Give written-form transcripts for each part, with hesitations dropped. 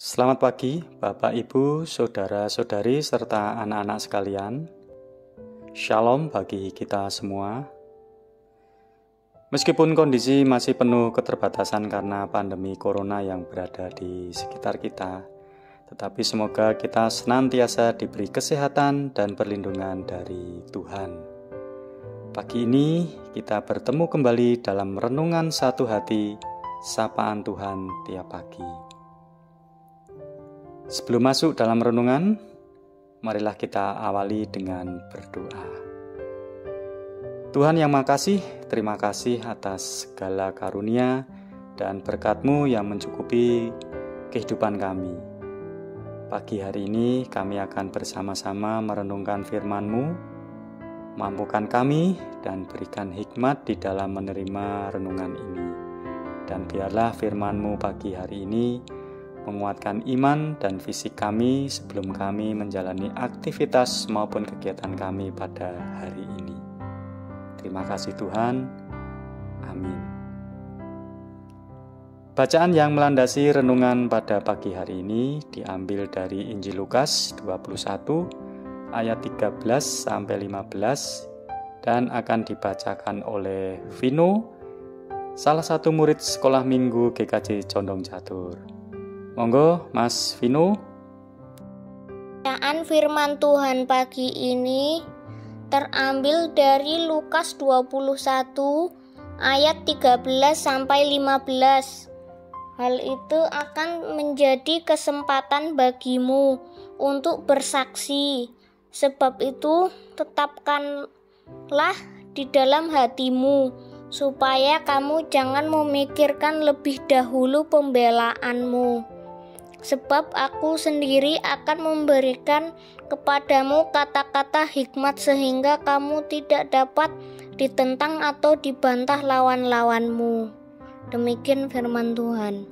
Selamat pagi, Bapak, Ibu, Saudara-saudari, serta anak-anak sekalian. Shalom bagi kita semua. Meskipun kondisi masih penuh keterbatasan karena pandemi corona yang berada di sekitar kita, tetapi semoga kita senantiasa diberi kesehatan dan perlindungan dari Tuhan. Pagi ini kita bertemu kembali dalam renungan satu hati, sapaan Tuhan tiap pagi. Sebelum masuk dalam renungan, marilah kita awali dengan berdoa. Tuhan yang makasih, terima kasih atas segala karunia dan berkat-Mu yang mencukupi kehidupan kami. Pagi hari ini kami akan bersama-sama merenungkan firman-Mu. Mampukan kami dan berikan hikmat di dalam menerima renungan ini. Dan biarlah firman-Mu pagi hari ini menguatkan iman dan fisik kami sebelum kami menjalani aktivitas maupun kegiatan kami pada hari ini. Terima kasih Tuhan. Amin. Bacaan yang melandasi renungan pada pagi hari ini diambil dari Injil Lukas 21 ayat 13 sampai 15 dan akan dibacakan oleh Vino, salah satu murid sekolah minggu GKJ Condong Catur. Monggo, Mas Vino. Bacaan firman Tuhan pagi ini terambil dari Lukas 21 ayat 13 sampai 15. Hal itu akan menjadi kesempatan bagimu untuk bersaksi. Sebab itu, tetapkanlah di dalam hatimu supaya kamu jangan memikirkan lebih dahulu pembelaanmu. Sebab aku sendiri akan memberikan kepadamu kata-kata hikmat sehingga kamu tidak dapat ditentang atau dibantah lawan-lawanmu. Demikian firman Tuhan.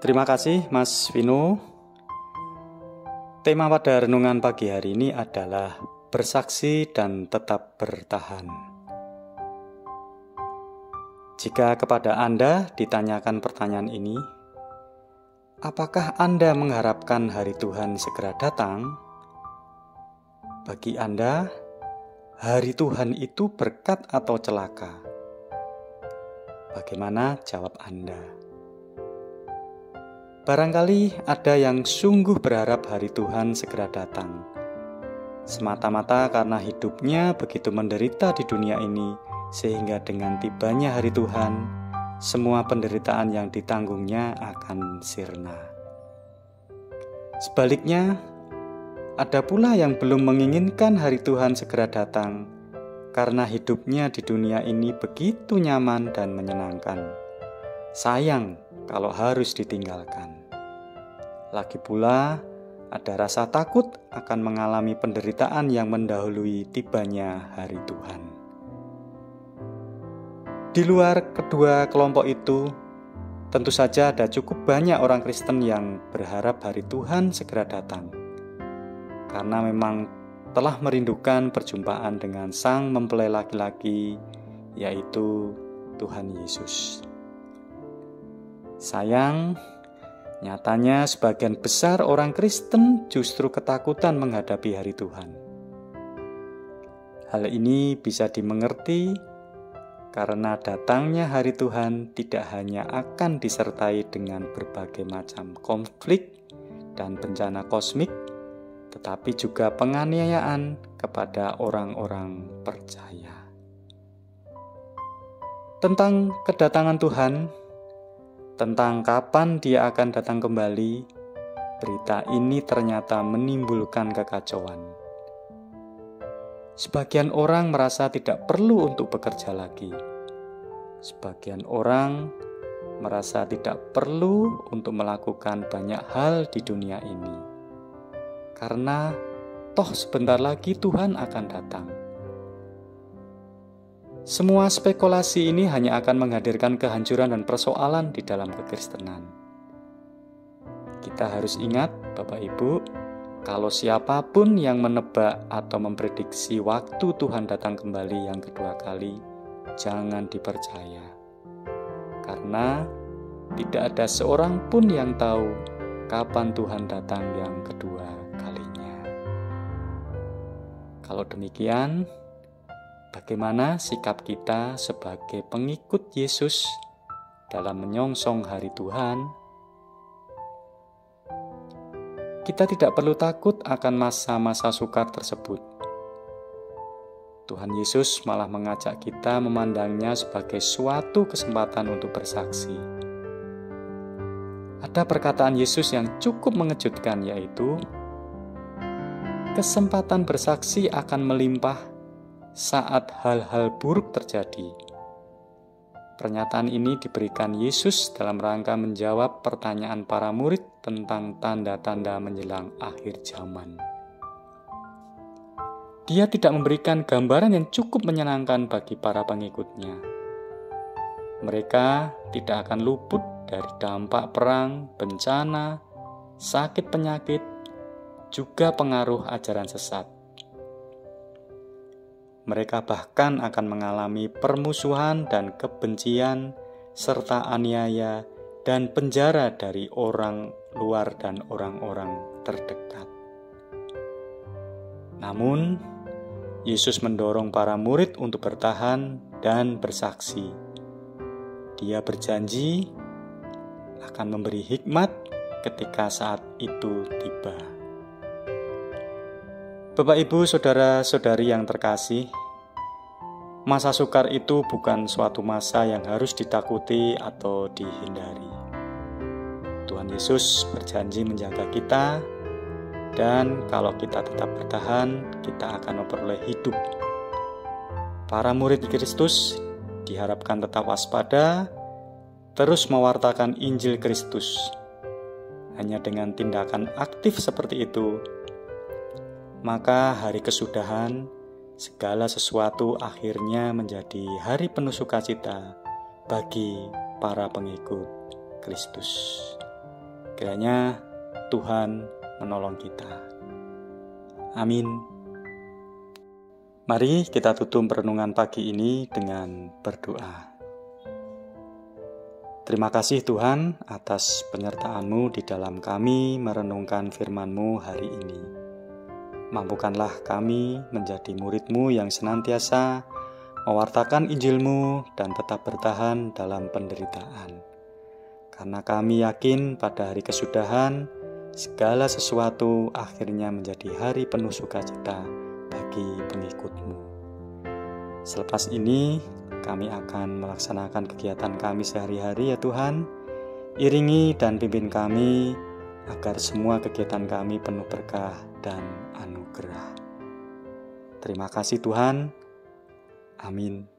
Terima kasih Mas Vino. Tema pada renungan pagi hari ini adalah bersaksi dan tetap bertahan. Jika kepada Anda ditanyakan pertanyaan ini, apakah Anda mengharapkan hari Tuhan segera datang? Bagi Anda, hari Tuhan itu berkat atau celaka? Bagaimana jawab Anda? Barangkali ada yang sungguh berharap hari Tuhan segera datang, semata-mata karena hidupnya begitu menderita di dunia ini, sehingga dengan tibanya hari Tuhan, semua penderitaan yang ditanggungnya akan sirna. Sebaliknya, ada pula yang belum menginginkan hari Tuhan segera datang, karena hidupnya di dunia ini begitu nyaman dan menyenangkan. Sayang kalau harus ditinggalkan. Lagi pula, ada rasa takut akan mengalami penderitaan yang mendahului tibanya hari Tuhan. Di luar kedua kelompok itu, tentu saja ada cukup banyak orang Kristen yang berharap hari Tuhan segera datang, karena memang telah merindukan perjumpaan dengan Sang Mempelai laki-laki, yaitu Tuhan Yesus. Sayang, nyatanya sebagian besar orang Kristen justru ketakutan menghadapi hari Tuhan. Hal ini bisa dimengerti karena datangnya hari Tuhan tidak hanya akan disertai dengan berbagai macam konflik dan bencana kosmik, tetapi juga penganiayaan kepada orang-orang percaya. Tentang kedatangan Tuhan, tentang kapan Dia akan datang kembali, berita ini ternyata menimbulkan kekacauan. Sebagian orang merasa tidak perlu untuk bekerja lagi. Sebagian orang merasa tidak perlu untuk melakukan banyak hal di dunia ini. Karena toh sebentar lagi Tuhan akan datang. Semua spekulasi ini hanya akan menghadirkan kehancuran dan persoalan di dalam kekristenan. Kita harus ingat, Bapak Ibu, kalau siapapun yang menebak atau memprediksi waktu Tuhan datang kembali yang kedua kali, jangan dipercaya. Karena tidak ada seorang pun yang tahu kapan Tuhan datang yang kedua kalinya. Kalau demikian, bagaimana sikap kita sebagai pengikut Yesus dalam menyongsong hari Tuhan? Kita tidak perlu takut akan masa-masa sukar tersebut. Tuhan Yesus malah mengajak kita memandangnya sebagai suatu kesempatan untuk bersaksi. Ada perkataan Yesus yang cukup mengejutkan, yaitu kesempatan bersaksi akan melimpah saat hal-hal buruk terjadi. Pernyataan ini diberikan Yesus dalam rangka menjawab pertanyaan para murid tentang tanda-tanda menjelang akhir zaman. Dia tidak memberikan gambaran yang cukup menyenangkan bagi para pengikutnya. Mereka tidak akan luput dari dampak perang, bencana, sakit penyakit, juga pengaruh ajaran sesat. Mereka bahkan akan mengalami permusuhan dan kebencian, serta aniaya dan penjara dari orang luar dan orang-orang terdekat. Namun, Yesus mendorong para murid untuk bertahan dan bersaksi. Dia berjanji akan memberi hikmat ketika saat itu tiba. Bapak, Ibu, saudara-saudari yang terkasih, masa sukar itu bukan suatu masa yang harus ditakuti atau dihindari. Tuhan Yesus berjanji menjaga kita, dan kalau kita tetap bertahan, kita akan memperoleh hidup. Para murid Kristus diharapkan tetap waspada, terus mewartakan Injil Kristus. Hanya dengan tindakan aktif seperti itu, maka hari kesudahan, segala sesuatu akhirnya menjadi hari penuh sukacita bagi para pengikut Kristus. Kiranya Tuhan menolong kita. Amin. Mari kita tutup renungan pagi ini dengan berdoa. Terima kasih Tuhan atas penyertaan-Mu di dalam kami merenungkan firman-Mu hari ini. Mampukanlah kami menjadi murid-Mu yang senantiasa mewartakan Injil-Mu dan tetap bertahan dalam penderitaan. Karena kami yakin pada hari kesudahan, segala sesuatu akhirnya menjadi hari penuh sukacita bagi pengikut-Mu. Selepas ini, kami akan melaksanakan kegiatan kami sehari-hari ya Tuhan. Iringi dan pimpin kami, agar semua kegiatan kami penuh berkah dan anugerah. Terima kasih Tuhan. Amin.